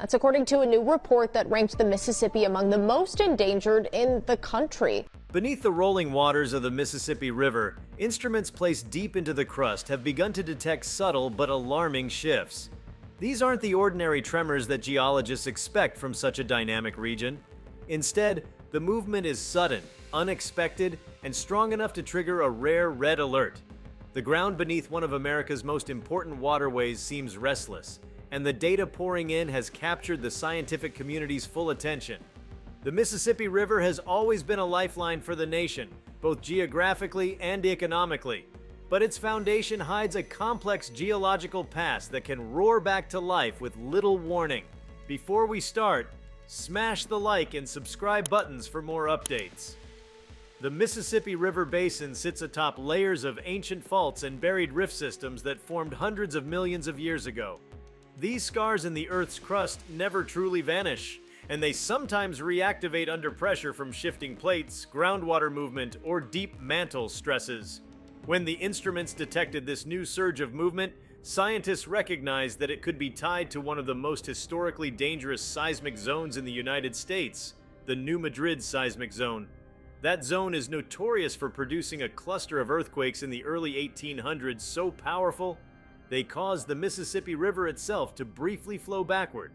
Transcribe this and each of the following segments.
That's according to a new report that ranked the Mississippi among the most endangered in the country. Beneath the rolling waters of the Mississippi River, instruments placed deep into the crust have begun to detect subtle but alarming shifts. These aren't the ordinary tremors that geologists expect from such a dynamic region. Instead, the movement is sudden, unexpected, and strong enough to trigger a rare red alert. The ground beneath one of America's most important waterways seems restless, and the data pouring in has captured the scientific community's full attention. The Mississippi River has always been a lifeline for the nation, both geographically and economically. But its foundation hides a complex geological past that can roar back to life with little warning. Before we start, smash the like and subscribe buttons for more updates. The Mississippi River Basin sits atop layers of ancient faults and buried rift systems that formed hundreds of millions of years ago. These scars in the Earth's crust never truly vanish, and they sometimes reactivate under pressure from shifting plates, groundwater movement, or deep mantle stresses. When the instruments detected this new surge of movement, scientists recognized that it could be tied to one of the most historically dangerous seismic zones in the United States, the new Madrid Seismic Zone. That zone is notorious for producing a cluster of earthquakes in the early 1800s so powerful, they caused the Mississippi River itself to briefly flow backward.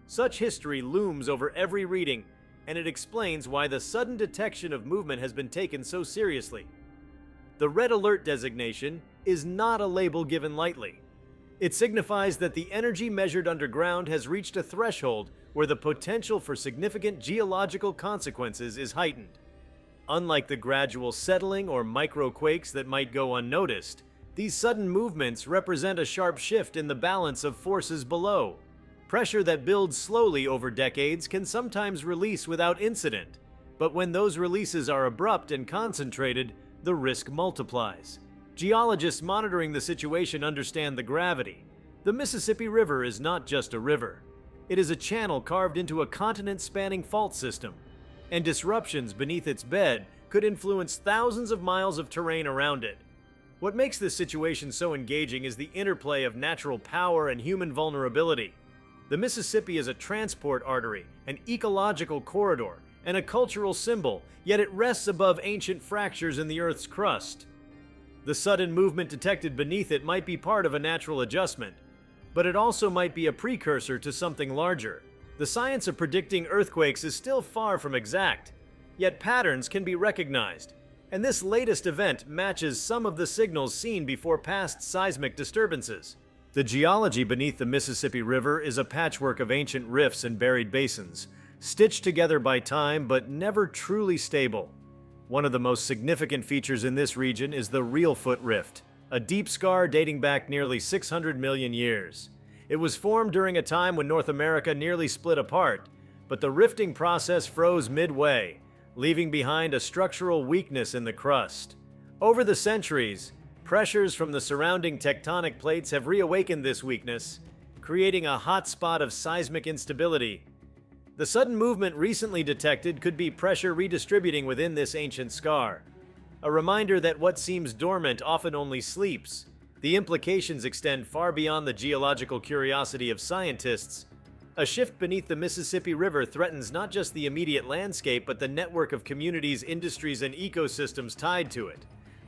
Such history looms over every reading, and it explains why the sudden detection of movement has been taken so seriously. The Red Alert designation is not a label given lightly. It signifies that the energy measured underground has reached a threshold where the potential for significant geological consequences is heightened. Unlike the gradual settling or microquakes that might go unnoticed, these sudden movements represent a sharp shift in the balance of forces below. Pressure that builds slowly over decades can sometimes release without incident, but when those releases are abrupt and concentrated, the risk multiplies. Geologists monitoring the situation understand the gravity. The Mississippi River is not just a river. It is a channel carved into a continent-spanning fault system, and disruptions beneath its bed could influence thousands of miles of terrain around it. What makes this situation so engaging is the interplay of natural power and human vulnerability. The Mississippi is a transport artery, an ecological corridor, and a cultural symbol, yet it rests above ancient fractures in the Earth's crust. The sudden movement detected beneath it might be part of a natural adjustment, but it also might be a precursor to something larger. The science of predicting earthquakes is still far from exact, yet patterns can be recognized, and this latest event matches some of the signals seen before past seismic disturbances. The geology beneath the Mississippi River is a patchwork of ancient rifts and buried basins, stitched together by time but never truly stable. One of the most significant features in this region is the Reelfoot Rift, a deep scar dating back nearly 600 million years. It was formed during a time when North America nearly split apart, but the rifting process froze midway, leaving behind a structural weakness in the crust. Over the centuries, pressures from the surrounding tectonic plates have reawakened this weakness, creating a hotspot of seismic instability. The sudden movement recently detected could be pressure redistributing within this ancient scar, a reminder that what seems dormant often only sleeps. The implications extend far beyond the geological curiosity of scientists. A shift beneath the Mississippi River threatens not just the immediate landscape but the network of communities, industries, and ecosystems tied to it.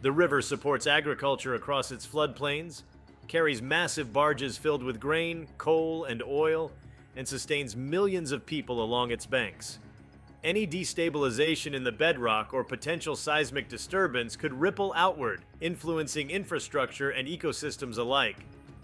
The river supports agriculture across its floodplains, carries massive barges filled with grain, coal, and oil, and sustains millions of people along its banks. Any destabilization in the bedrock or potential seismic disturbance could ripple outward, influencing infrastructure and ecosystems alike.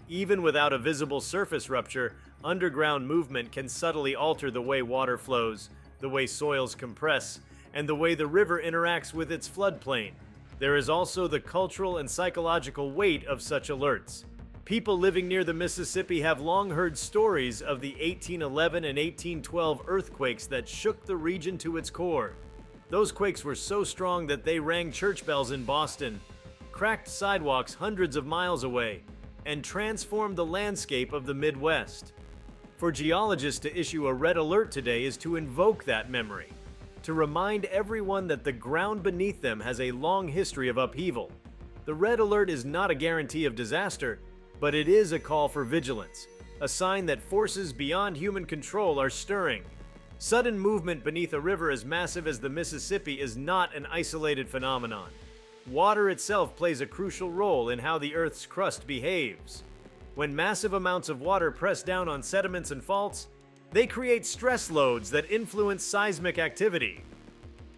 Even without a visible surface rupture, underground movement can subtly alter the way water flows, the way soils compress, and the way the river interacts with its floodplain. There is also the cultural and psychological weight of such alerts. People living near the Mississippi have long heard stories of the 1811 and 1812 earthquakes that shook the region to its core. Those quakes were so strong that they rang church bells in Boston, cracked sidewalks hundreds of miles away, and transformed the landscape of the Midwest. For geologists to issue a red alert today is to invoke that memory, to remind everyone that the ground beneath them has a long history of upheaval. The red alert is not a guarantee of disaster, but it is a call for vigilance. a sign that forces beyond human control are stirring. Sudden movement beneath a river as massive as the Mississippi is not an isolated phenomenon. Water itself plays a crucial role in how the Earth's crust behaves. When massive amounts of water press down on sediments and faults, they create stress loads that influence seismic activity.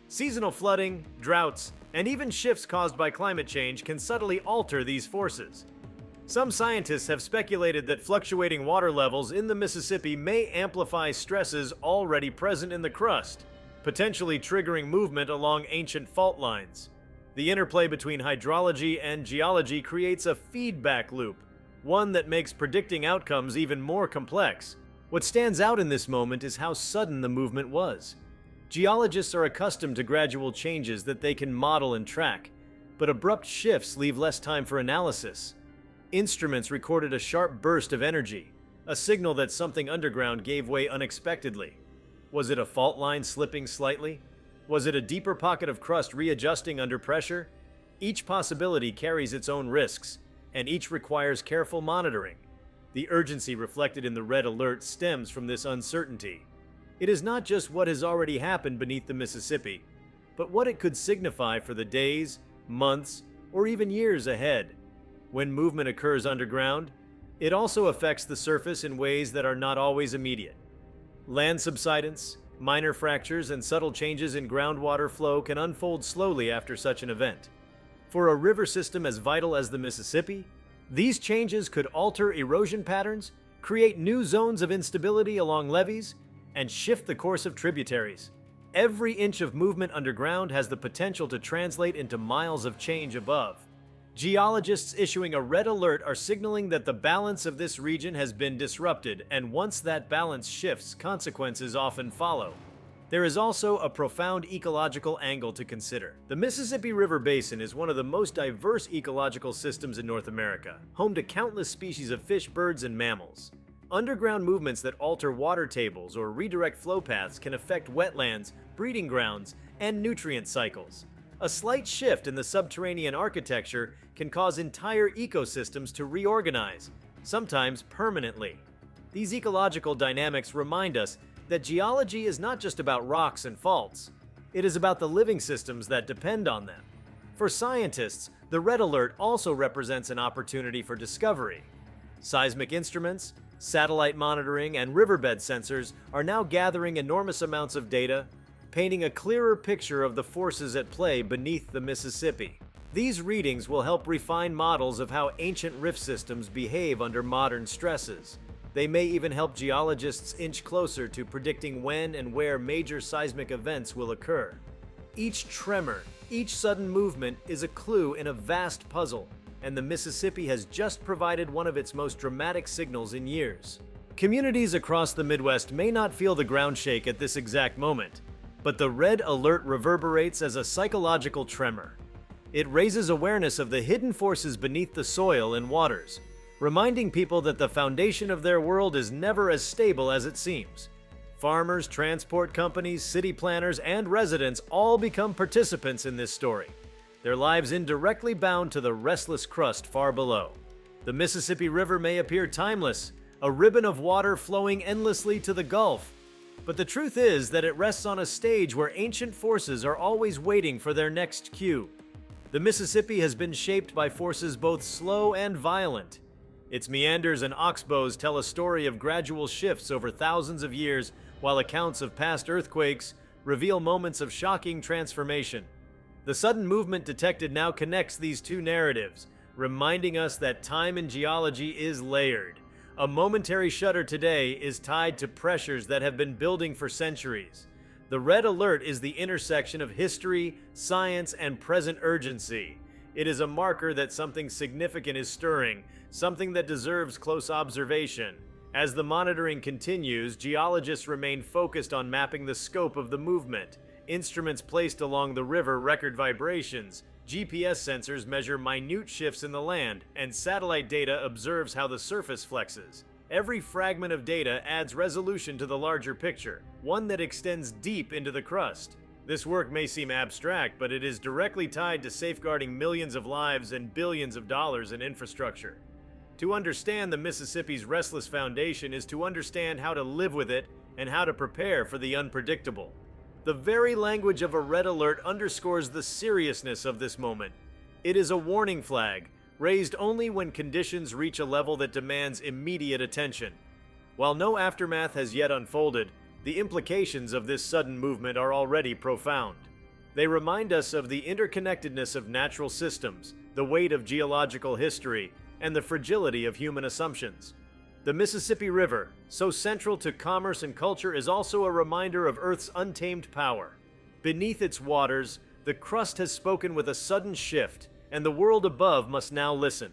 Seasonal flooding, droughts, and even shifts caused by climate change can subtly alter these forces. Some scientists have speculated that fluctuating water levels in the Mississippi may amplify stresses already present in the crust, potentially triggering movement along ancient fault lines. The interplay between hydrology and geology creates a feedback loop, one that makes predicting outcomes even more complex. What stands out in this moment is how sudden the movement was. Geologists are accustomed to gradual changes that they can model and track, but abrupt shifts leave less time for analysis. Instruments recorded a sharp burst of energy, a signal that something underground gave way unexpectedly. Was it a fault line slipping slightly? Was it a deeper pocket of crust readjusting under pressure? Each possibility carries its own risks, and each requires careful monitoring. The urgency reflected in the red alert stems from this uncertainty. It is not just what has already happened beneath the Mississippi, but what it could signify for the days, months, or even years ahead. When movement occurs underground, it also affects the surface in ways that are not always immediate. Land subsidence, minor fractures, and subtle changes in groundwater flow can unfold slowly after such an event. For a river system as vital as the Mississippi, these changes could alter erosion patterns, create new zones of instability along levees, and shift the course of tributaries. Every inch of movement underground has the potential to translate into miles of change above. Geologists issuing a red alert are signaling that the balance of this region has been disrupted, and once that balance shifts, consequences often follow. There is also a profound ecological angle to consider. The Mississippi River Basin is one of the most diverse ecological systems in North America, home to countless species of fish, birds, and mammals. Underground movements that alter water tables or redirect flow paths can affect wetlands, breeding grounds, and nutrient cycles. A slight shift in the subterranean architecture can cause entire ecosystems to reorganize, sometimes permanently. These ecological dynamics remind us that geology is not just about rocks and faults. It is about the living systems that depend on them. For scientists, the red alert also represents an opportunity for discovery. Seismic instruments, satellite monitoring, and riverbed sensors are now gathering enormous amounts of data, painting a clearer picture of the forces at play beneath the Mississippi. These readings will help refine models of how ancient rift systems behave under modern stresses. They may even help geologists inch closer to predicting when and where major seismic events will occur. Each tremor, each sudden movement is a clue in a vast puzzle, and the Mississippi has just provided one of its most dramatic signals in years. Communities across the Midwest may not feel the ground shake at this exact moment, but the red alert reverberates as a psychological tremor. It raises awareness of the hidden forces beneath the soil and waters, reminding people that the foundation of their world is never as stable as it seems. Farmers, transport companies, city planners, and residents all become participants in this story, their lives indirectly bound to the restless crust far below. The Mississippi River may appear timeless, a ribbon of water flowing endlessly to the Gulf, but the truth is that it rests on a stage where ancient forces are always waiting for their next cue. The Mississippi has been shaped by forces both slow and violent. Its meanders and oxbows tell a story of gradual shifts over thousands of years, while accounts of past earthquakes reveal moments of shocking transformation. The sudden movement detected now connects these two narratives, reminding us that time in geology is layered. A momentary shudder today is tied to pressures that have been building for centuries. The red alert is the intersection of history, science, and present urgency. It is a marker that something significant is stirring, something that deserves close observation. As the monitoring continues, geologists remain focused on mapping the scope of the movement. Instruments placed along the river record vibrations, GPS sensors measure minute shifts in the land, and satellite data observes how the surface flexes. Every fragment of data adds resolution to the larger picture, one that extends deep into the crust. This work may seem abstract, but it is directly tied to safeguarding millions of lives and billions of dollars in infrastructure. To understand the Mississippi's restless foundation is to understand how to live with it and how to prepare for the unpredictable. The very language of a red alert underscores the seriousness of this moment. It is a warning flag, raised only when conditions reach a level that demands immediate attention. While no aftermath has yet unfolded, the implications of this sudden movement are already profound. They remind us of the interconnectedness of natural systems, the weight of geological history, and the fragility of human assumptions. The Mississippi River, so central to commerce and culture, is also a reminder of Earth's untamed power. Beneath its waters, the crust has spoken with a sudden shift, and the world above must now listen.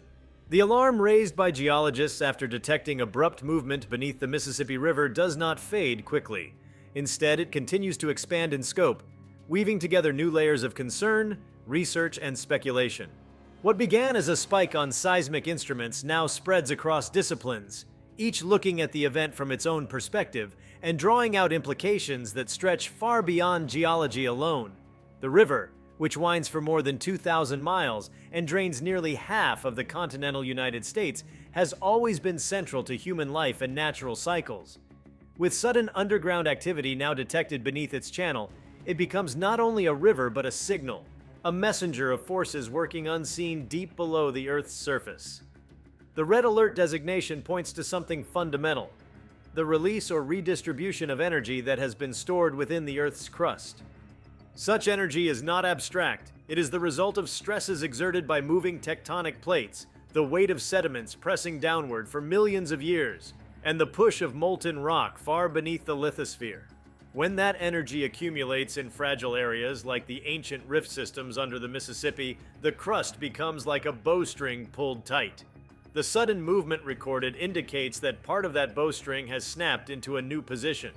The alarm raised by geologists after detecting abrupt movement beneath the Mississippi River does not fade quickly. Instead, it continues to expand in scope, weaving together new layers of concern, research, and speculation. What began as a spike on seismic instruments now spreads across disciplines, each looking at the event from its own perspective and drawing out implications that stretch far beyond geology alone. The river, which winds for more than 2,000 miles and drains nearly half of the continental United States, has always been central to human life and natural cycles. With sudden underground activity now detected beneath its channel, it becomes not only a river but a signal, a messenger of forces working unseen deep below the Earth's surface. The red alert designation points to something fundamental: the release or redistribution of energy that has been stored within the Earth's crust. Such energy is not abstract. It is the result of stresses exerted by moving tectonic plates, the weight of sediments pressing downward for millions of years, and the push of molten rock far beneath the lithosphere. When that energy accumulates in fragile areas like the ancient rift systems under the Mississippi, the crust becomes like a bowstring pulled tight. The sudden movement recorded indicates that part of that bowstring has snapped into a new position.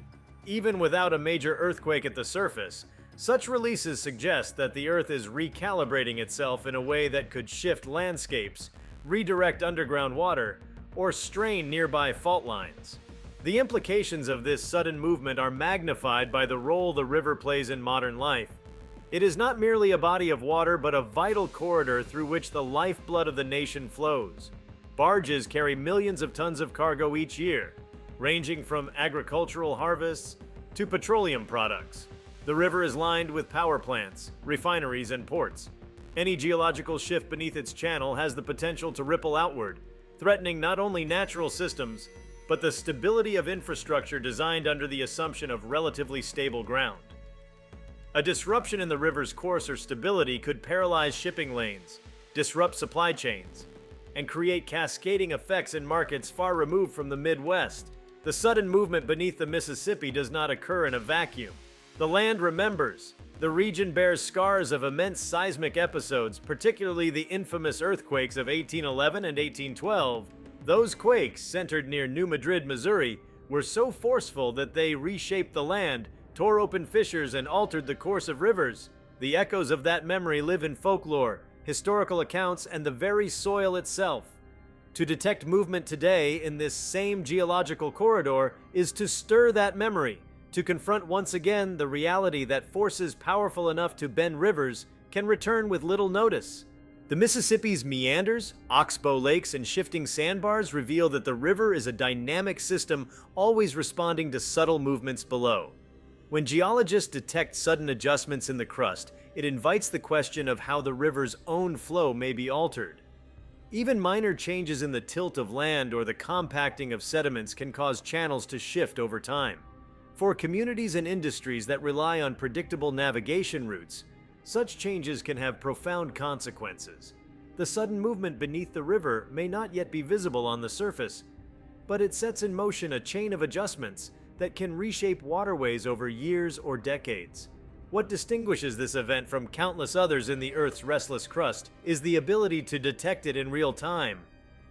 Even without a major earthquake at the surface, such releases suggest that the Earth is recalibrating itself in a way that could shift landscapes, redirect underground water, or strain nearby fault lines. The implications of this sudden movement are magnified by the role the river plays in modern life. It is not merely a body of water, but a vital corridor through which the lifeblood of the nation flows. Barges carry millions of tons of cargo each year, ranging from agricultural harvests to petroleum products. The river is lined with power plants, refineries, and ports. Any geological shift beneath its channel has the potential to ripple outward, threatening not only natural systems, but the stability of infrastructure designed under the assumption of relatively stable ground. A disruption in the river's course or stability could paralyze shipping lanes, disrupt supply chains, and create cascading effects in markets far removed from the Midwest. The sudden movement beneath the Mississippi does not occur in a vacuum. The land remembers. The region bears scars of immense seismic episodes, particularly the infamous earthquakes of 1811 and 1812. Those quakes, centered near New Madrid, Missouri, were so forceful that they reshaped the land, tore open fissures, and altered the course of rivers. The echoes of that memory live in folklore, historical accounts, and the very soil itself. To detect movement today in this same geological corridor is to stir that memory, to confront once again the reality that forces powerful enough to bend rivers can return with little notice. The Mississippi's meanders, oxbow lakes, and shifting sandbars reveal that the river is a dynamic system always responding to subtle movements below. When geologists detect sudden adjustments in the crust, it invites the question of how the river's own flow may be altered. Even minor changes in the tilt of land or the compacting of sediments can cause channels to shift over time. For communities and industries that rely on predictable navigation routes, such changes can have profound consequences. The sudden movement beneath the river may not yet be visible on the surface, but it sets in motion a chain of adjustments that can reshape waterways over years or decades. What distinguishes this event from countless others in the Earth's restless crust is the ability to detect it in real time.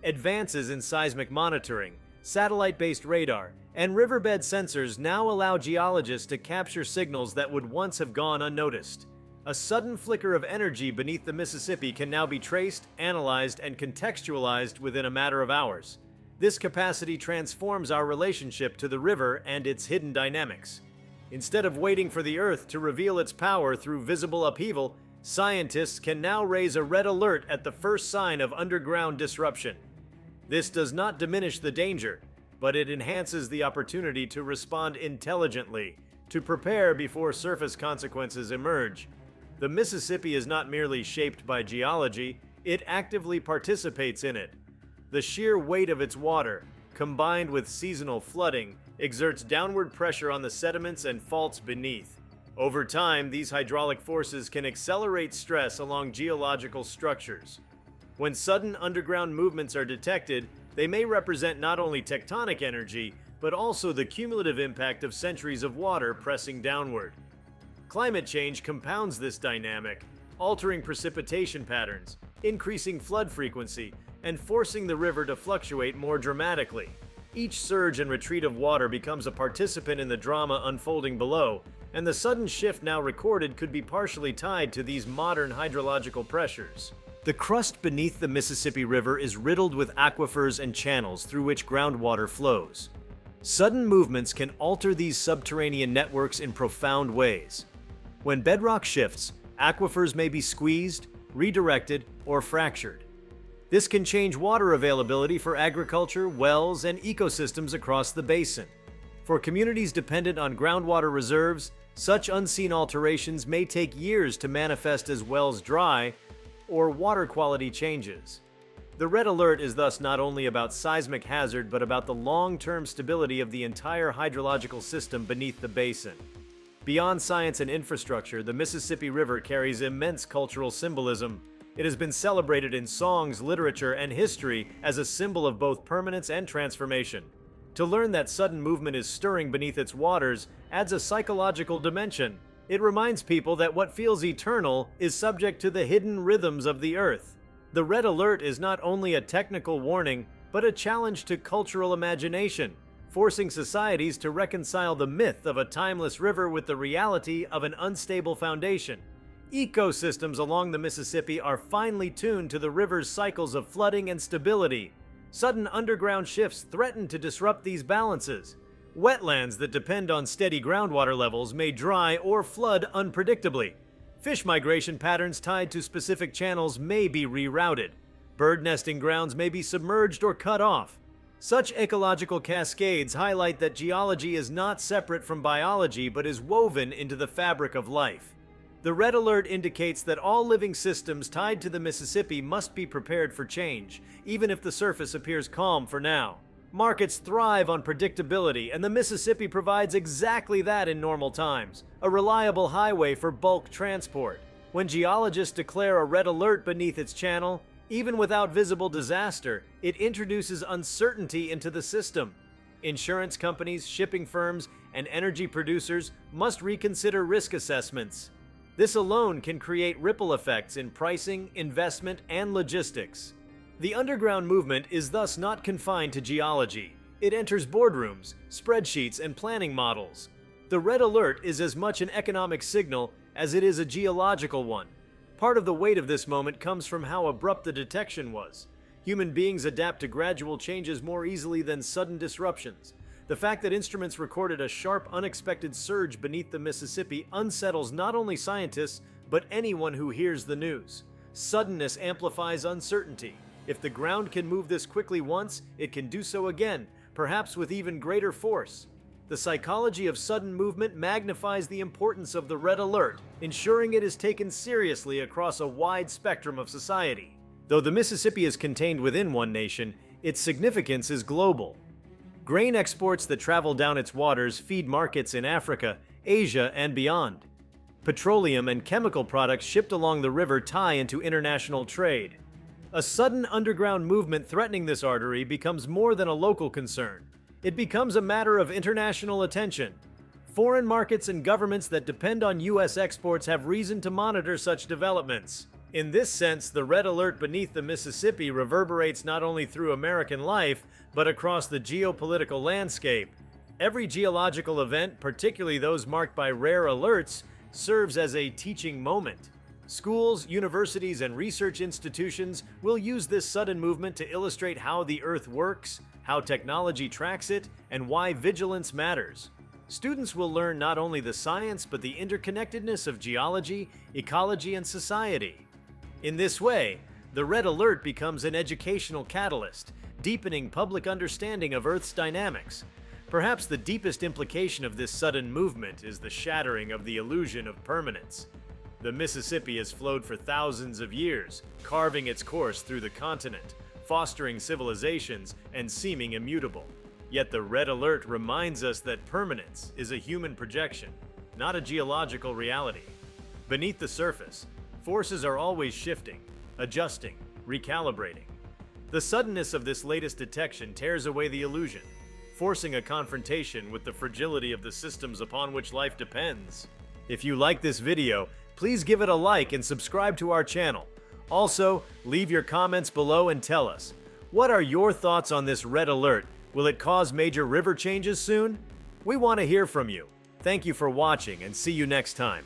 Advances in seismic monitoring, satellite-based radar, and riverbed sensors now allow geologists to capture signals that would once have gone unnoticed. A sudden flicker of energy beneath the Mississippi can now be traced, analyzed, and contextualized within a matter of hours. This capacity transforms our relationship to the river and its hidden dynamics. Instead of waiting for the Earth to reveal its power through visible upheaval, scientists can now raise a red alert at the first sign of underground disruption. This does not diminish the danger, but it enhances the opportunity to respond intelligently, to prepare before surface consequences emerge. The Mississippi is not merely shaped by geology, it actively participates in it. The sheer weight of its water, combined with seasonal flooding, exerts downward pressure on the sediments and faults beneath. Over time, these hydraulic forces can accelerate stress along geological structures. When sudden underground movements are detected, they may represent not only tectonic energy, but also the cumulative impact of centuries of water pressing downward. Climate change compounds this dynamic, altering precipitation patterns, increasing flood frequency, and forcing the river to fluctuate more dramatically. Each surge and retreat of water becomes a participant in the drama unfolding below, and the sudden shift now recorded could be partially tied to these modern hydrological pressures. The crust beneath the Mississippi River is riddled with aquifers and channels through which groundwater flows. Sudden movements can alter these subterranean networks in profound ways. When bedrock shifts, aquifers may be squeezed, redirected, or fractured. This can change water availability for agriculture, wells, and ecosystems across the basin. For communities dependent on groundwater reserves, such unseen alterations may take years to manifest as wells dry or water quality changes. The red alert is thus not only about seismic hazard but about the long-term stability of the entire hydrological system beneath the basin. Beyond science and infrastructure, the Mississippi River carries immense cultural symbolism. It has been celebrated in songs, literature, and history as a symbol of both permanence and transformation. To learn that sudden movement is stirring beneath its waters adds a psychological dimension. It reminds people that what feels eternal is subject to the hidden rhythms of the earth. The red alert is not only a technical warning, but a challenge to cultural imagination, forcing societies to reconcile the myth of a timeless river with the reality of an unstable foundation. Ecosystems along the Mississippi are finely tuned to the river's cycles of flooding and stability. Sudden underground shifts threaten to disrupt these balances. Wetlands that depend on steady groundwater levels may dry or flood unpredictably. Fish migration patterns tied to specific channels may be rerouted. Bird nesting grounds may be submerged or cut off. Such ecological cascades highlight that geology is not separate from biology but is woven into the fabric of life. The red alert indicates that all living systems tied to the Mississippi must be prepared for change, even if the surface appears calm for now. Markets thrive on predictability, and the Mississippi provides exactly that in normal times, a reliable highway for bulk transport. When geologists declare a red alert beneath its channel, even without visible disaster, it introduces uncertainty into the system. Insurance companies, shipping firms, and energy producers must reconsider risk assessments. This alone can create ripple effects in pricing, investment, and logistics. The underground movement is thus not confined to geology. It enters boardrooms, spreadsheets, and planning models. The red alert is as much an economic signal as it is a geological one. Part of the weight of this moment comes from how abrupt the detection was. Human beings adapt to gradual changes more easily than sudden disruptions. The fact that instruments recorded a sharp, unexpected surge beneath the Mississippi unsettles not only scientists, but anyone who hears the news. Suddenness amplifies uncertainty. If the ground can move this quickly once, it can do so again, perhaps with even greater force. The psychology of sudden movement magnifies the importance of the red alert, ensuring it is taken seriously across a wide spectrum of society. Though the Mississippi is contained within one nation, its significance is global. Grain exports that travel down its waters feed markets in Africa, Asia, and beyond. Petroleum and chemical products shipped along the river tie into international trade. A sudden underground movement threatening this artery becomes more than a local concern. It becomes a matter of international attention. Foreign markets and governments that depend on U.S. exports have reason to monitor such developments. In this sense, the red alert beneath the Mississippi reverberates not only through American life, but across the geopolitical landscape. Every geological event, particularly those marked by rare alerts, serves as a teaching moment. Schools, universities, and research institutions will use this sudden movement to illustrate how the Earth works, how technology tracks it, and why vigilance matters. Students will learn not only the science but the interconnectedness of geology, ecology, and society. In this way, the red alert becomes an educational catalyst, deepening public understanding of Earth's dynamics. Perhaps the deepest implication of this sudden movement is the shattering of the illusion of permanence. The Mississippi has flowed for thousands of years, carving its course through the continent, fostering civilizations, and seeming immutable. Yet the red alert reminds us that permanence is a human projection, not a geological reality. Beneath the surface, forces are always shifting, adjusting, recalibrating. The suddenness of this latest detection tears away the illusion, forcing a confrontation with the fragility of the systems upon which life depends. If you like this video, please give it a like and subscribe to our channel. Also, leave your comments below and tell us, what are your thoughts on this red alert? Will it cause major river changes soon? We want to hear from you. Thank you for watching and see you next time.